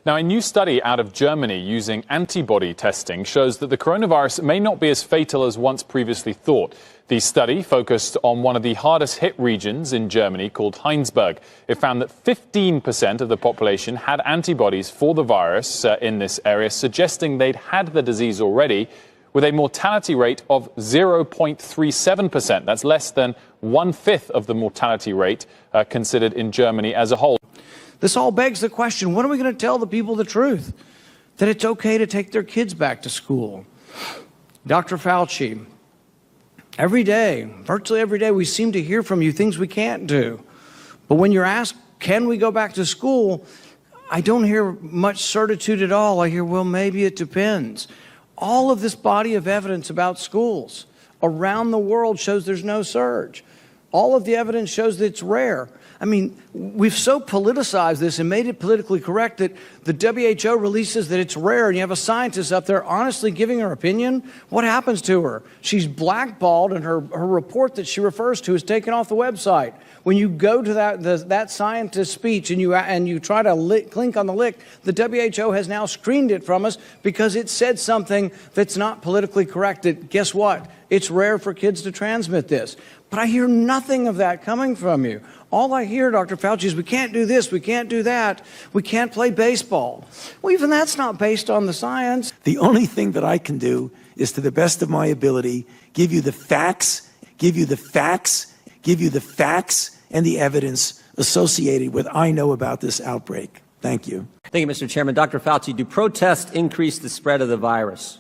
Now, a new study out of Germany using antibody testing shows that the coronavirus may not be as fatal as once previously thought. The study focused on one of the hardest hit regions in Germany called Heinsberg. It found that 15% of the population had antibodies for the virus in this area, suggesting they'd had the disease already, with a mortality rate of 0.37%. That's less than 1/5 of the mortality rate considered in Germany as a whole. This all begs the question, when are we going to tell the people the truth? That it's okay to take their kids back to school? Dr. Fauci, every day, virtually every day, we seem to hear from you things we can't do. But when you're asked, can we go back to school? I don't hear much certitude at all. I hear, well, maybe it depends. All of this body of evidence about schools around the world shows there's no surge. All of the evidence shows that it's rare. I mean, we've so politicized this and made it politically correct that the WHO releases that it's rare, and you have a scientist up there honestly giving her opinion. What happens to her? She's blackballed, and her report that she refers to is taken off the website. When you go to that scientist's speech and you try to click on the link, the WHO has now screened it from us because it said something that's not politically correct. That, guess what? It's rare for kids to transmit this. But I hear nothing of that coming from you. All I hear, Dr. Fauci, is we can't do this, we can't do that, we can't play baseball. Well, even that's not based on the science. The only thing that I can do is, to the best of my ability, give you the facts and the evidence associated with I know about this outbreak. Thank you. Thank you, Mr. Chairman. Dr. Fauci, do protests increase the spread of the virus?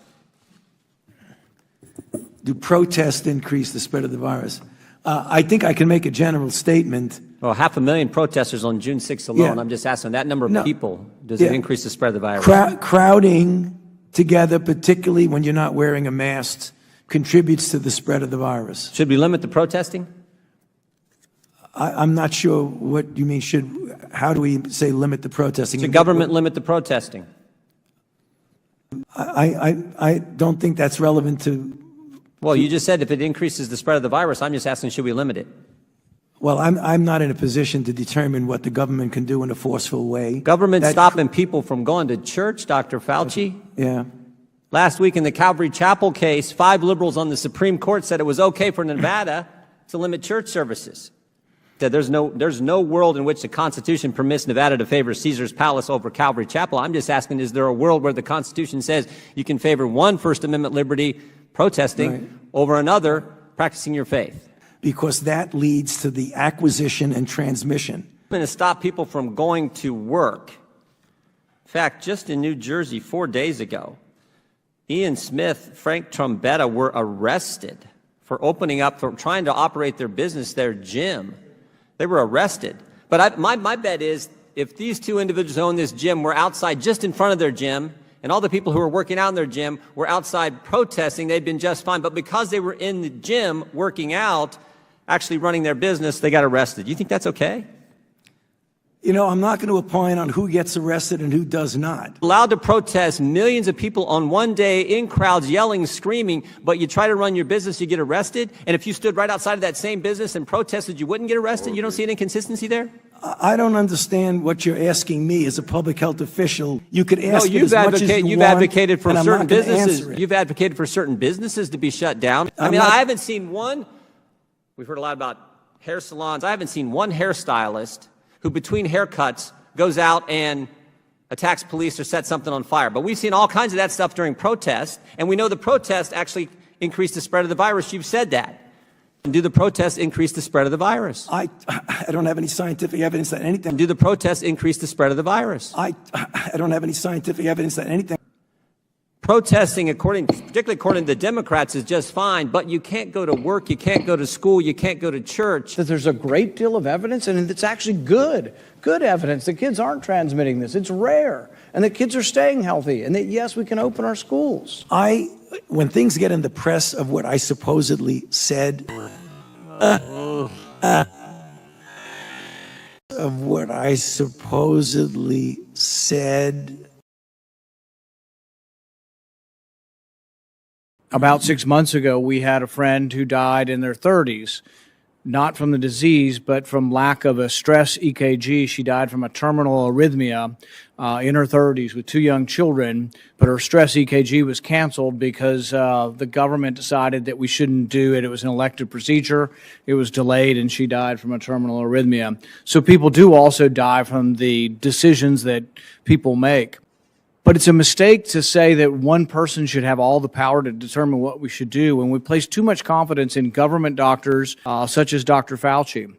Do protests increase the spread of the virus? I think I can make a general statement. Well, 500,000 protesters on June 6th alone. Yeah. I'm just asking that number of people, does it increase the spread of the virus? Crowding together, particularly when you're not wearing a mask, contributes to the spread of the virus. Should we limit the protesting? I'm not sure what you mean. How do we say limit the protesting? Should government limit the protesting? I don't think that's relevant to... Well, you just said if it increases the spread of the virus. I'm just asking, should we limit it? Well, I'm not in a position to determine what the government can do in a forceful way. Government stopping people from going to church, Dr. Fauci? Yeah. Last week in the Calvary Chapel case, 5 liberals on the Supreme Court said it was okay for Nevada to limit church services. That there's no world in which the Constitution permits Nevada to favor Caesar's Palace over Calvary Chapel. I'm just asking, is there a world where the Constitution says you can favor one First Amendment liberty, protesting, over another, practicing your faith? Because that leads to the acquisition and transmission. I'm going to stop people from going to work. In fact, just in New Jersey 4 days ago, Ian Smith, Frank Trombetta were arrested for trying to operate their business, their gym. They were arrested. But my bet is if these 2 individuals who own this gym were outside just in front of their gym, and all the people who were working out in their gym were outside protesting, they'd been just fine. But because they were in the gym working out, actually running their business, they got arrested. You think that's okay? You know, I'm not going to opine on who gets arrested and who does not. Allowed to protest, millions of people on one day in crowds yelling, screaming, but you try to run your business, you get arrested? And if you stood right outside of that same business and protested, you wouldn't get arrested? You don't see an inconsistency there? I don't understand what you're asking me as a public health official. You could ask no, as much as you you've want, advocated for certain businesses. You've advocated for certain businesses to be shut down. I haven't seen one. We've heard a lot about hair salons. I haven't seen one hairstylist who, between haircuts, goes out and attacks police or sets something on fire. But we've seen all kinds of that stuff during protests, and we know the protests actually increase the spread of the virus. You've said that. And do the protests increase the spread of the virus? I don't have any scientific evidence that anything... And do the protests increase the spread of the virus? I don't have any scientific evidence that anything... Protesting, particularly according to the Democrats, is just fine, but you can't go to work, you can't go to school, you can't go to church. That there's a great deal of evidence, and it's actually good evidence that kids aren't transmitting this. It's rare, and that kids are staying healthy, and that, yes, we can open our schools. When things get in the press of what I supposedly said, About 6 months ago, we had a friend who died in their 30s. not from the disease, but from lack of a stress EKG. She died from a terminal arrhythmia in her 30s with 2 young children, but her stress EKG was canceled because the government decided that we shouldn't do it. It was an elective procedure. It was delayed, and she died from a terminal arrhythmia. So people do also die from the decisions that people make. But it's a mistake to say that one person should have all the power to determine what we should do when we place too much confidence in government doctors such as Dr. Fauci.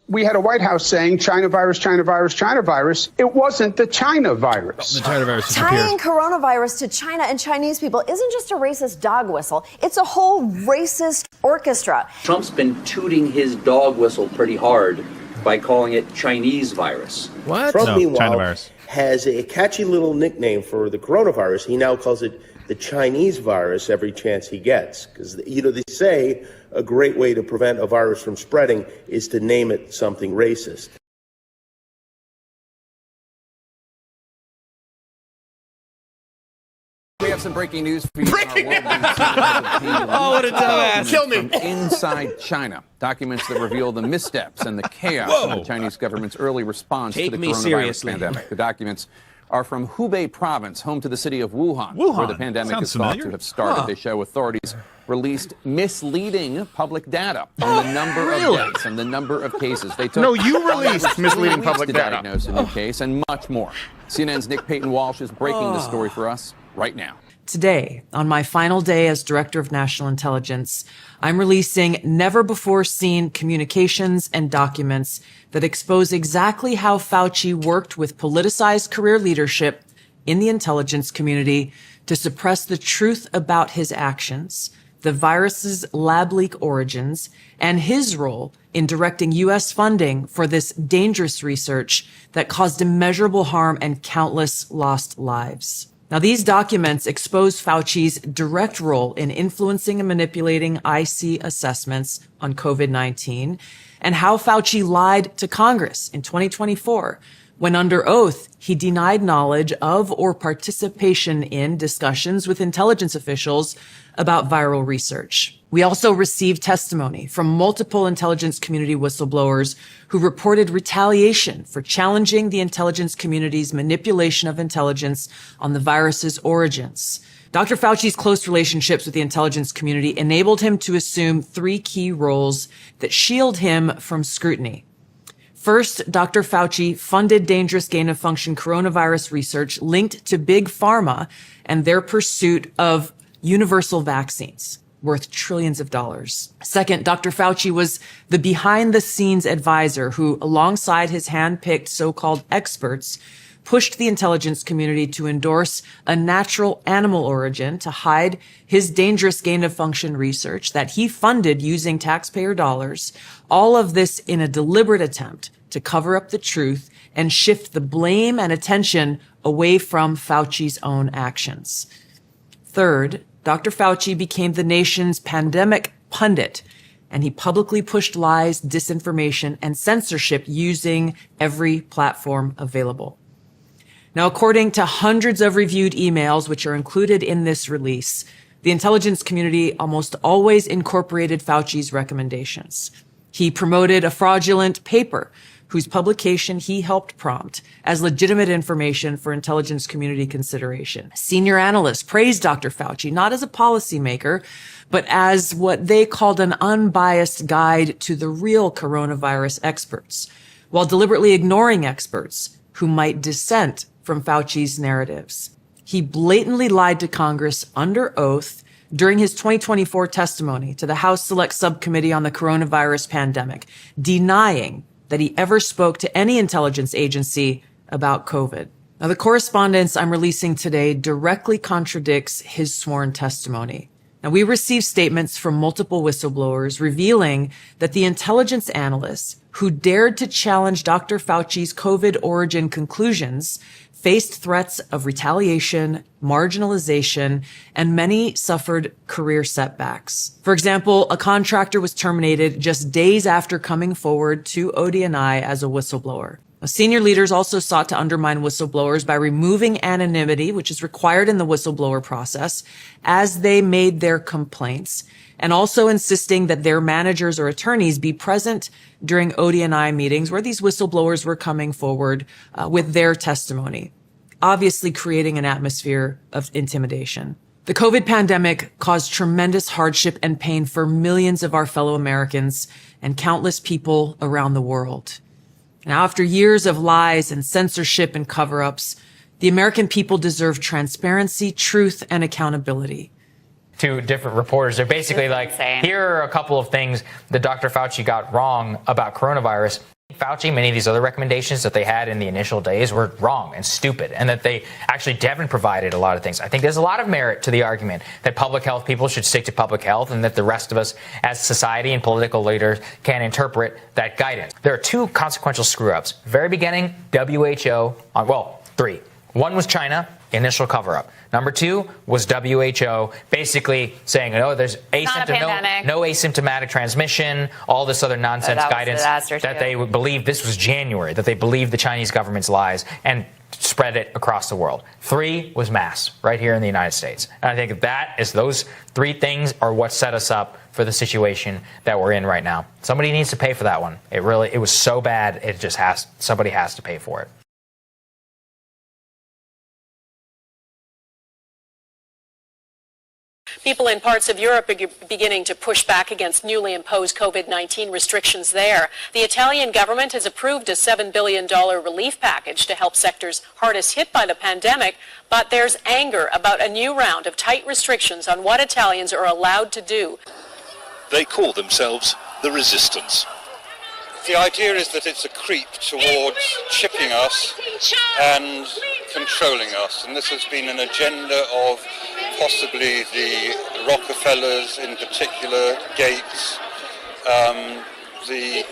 We had a White House saying China virus, China virus, China virus. It wasn't the China virus. The China virus Tying coronavirus to China and Chinese people isn't just a racist dog whistle. It's a whole racist orchestra. Trump's been tooting his dog whistle pretty hard by calling it Chinese virus. What? Trump, No, meanwhile, China virus. has a catchy little nickname for the coronavirus. He now calls it the Chinese virus every chance he gets. Because, they say a great way to prevent a virus from spreading is to name it something racist. We have some breaking news for you. Breaking news! Oh, what a dumbass. Kill me. From inside China. Documents that reveal the missteps and the chaos of the Chinese government's early response to the coronavirus pandemic. The documents are from Hubei province, home to the city of Wuhan, where the pandemic is thought to have started. They show authorities released misleading public data on the number of deaths and the number of cases. They took you released misleading public to data. diagnose a new case and much more. CNN's Nick Payton-Walsh is breaking the story for us right now. Today, on my final day as Director of National Intelligence, I'm releasing never-before-seen communications and documents that expose exactly how Fauci worked with politicized career leadership in the intelligence community to suppress the truth about his actions, the virus's lab leak origins, and his role in directing U.S. funding for this dangerous research that caused immeasurable harm and countless lost lives. Now, these documents expose Fauci's direct role in influencing and manipulating IC assessments on COVID-19 and how Fauci lied to Congress in 2024 when under oath he denied knowledge of or participation in discussions with intelligence officials about viral research. We also received testimony from multiple intelligence community whistleblowers who reported retaliation for challenging the intelligence community's manipulation of intelligence on the virus's origins. Dr. Fauci's close relationships with the intelligence community enabled him to assume 3 key roles that shield him from scrutiny. First, Dr. Fauci funded dangerous gain-of-function coronavirus research linked to Big Pharma and their pursuit of universal vaccines worth trillions of dollars. Second, Dr. Fauci was the behind-the-scenes advisor who, alongside his hand-picked so-called experts, pushed the intelligence community to endorse a natural animal origin to hide his dangerous gain-of-function research that he funded using taxpayer dollars, all of this in a deliberate attempt to cover up the truth and shift the blame and attention away from Fauci's own actions. Third, Dr. Fauci became the nation's pandemic pundit, and he publicly pushed lies, disinformation, and censorship using every platform available. Now, according to hundreds of reviewed emails, which are included in this release, the intelligence community almost always incorporated Fauci's recommendations. He promoted a fraudulent paper whose publication he helped prompt as legitimate information for intelligence community consideration. Senior analysts praised Dr. Fauci not as a policymaker, but as what they called an unbiased guide to the real coronavirus experts, while deliberately ignoring experts who might dissent from Fauci's narratives. He blatantly lied to Congress under oath during his 2024 testimony to the House Select Subcommittee on the Coronavirus Pandemic, denying that he ever spoke to any intelligence agency about COVID. Now, the correspondence I'm releasing today directly contradicts his sworn testimony. Now, we received statements from multiple whistleblowers revealing that the intelligence analysts who dared to challenge Dr. Fauci's COVID origin conclusions faced threats of retaliation, marginalization, and many suffered career setbacks. For example, a contractor was terminated just days after coming forward to ODNI as a whistleblower. Senior leaders also sought to undermine whistleblowers by removing anonymity, which is required in the whistleblower process, as they made their complaints, and also insisting that their managers or attorneys be present during ODNI meetings where these whistleblowers were coming forward with their testimony, obviously creating an atmosphere of intimidation. The COVID pandemic caused tremendous hardship and pain for millions of our fellow Americans and countless people around the world. Now, after years of lies and censorship and cover-ups, the American people deserve transparency, truth, and accountability. To different reporters, they're basically like, here are a couple of things that Dr. Fauci got wrong about coronavirus. Fauci, many of these other recommendations that they had in the initial days were wrong and stupid, and that they actually haven't provided a lot of things. I think there's a lot of merit to the argument that public health people should stick to public health, and that the rest of us as society and political leaders can interpret that guidance. There are two consequential screw-ups. Very beginning, WHO, three. One was China, initial cover-up. Number two was WHO basically saying, no, there's no asymptomatic transmission, all this other nonsense guidance that they would believe this was January, that they believed the Chinese government's lies and spread it across the world. Three was mass right here in the United States. And I think those three things are what set us up for the situation that we're in right now. Somebody needs to pay for that one. It was so bad, somebody has to pay for it. People in parts of Europe are beginning to push back against newly imposed COVID-19 restrictions there. The Italian government has approved a $7 billion relief package to help sectors hardest hit by the pandemic, but there's anger about a new round of tight restrictions on what Italians are allowed to do. They call themselves the Resistance. The idea is that it's a creep towards chipping us and controlling us, and this has been an agenda of possibly the Rockefellers in particular, Gates, the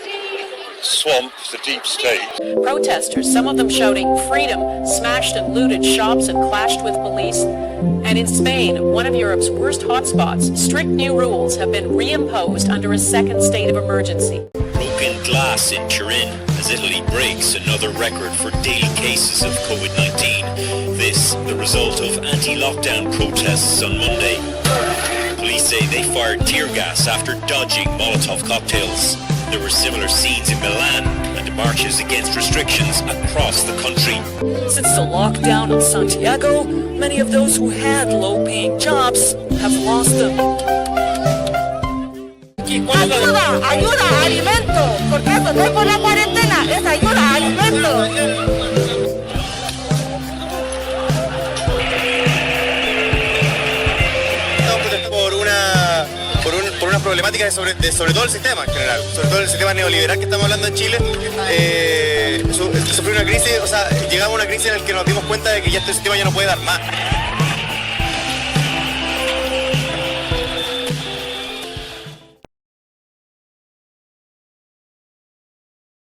swamp, the deep state. Protesters, some of them shouting freedom, smashed and looted shops and clashed with police. And in Spain, one of Europe's worst hotspots, strict new rules have been reimposed under a second state of emergency. Broken glass in Turin as Italy breaks another record for daily cases of COVID-19. This, the result of anti-lockdown protests on Monday. Police say they fired tear gas after dodging Molotov cocktails. There were similar scenes in Milan and marches against restrictions across the country. Since the lockdown in Santiago, many of those who had low-paying jobs have lost them. Ayuda, alimento, porque eso no es por la cuarentena, es ayuda, alimento. Por una problemática sobre todo el sistema en general, sobre todo el sistema neoliberal que estamos hablando en Chile. Sufrió una crisis, llegamos a una crisis en la que nos dimos cuenta de que ya este sistema ya no puede dar más.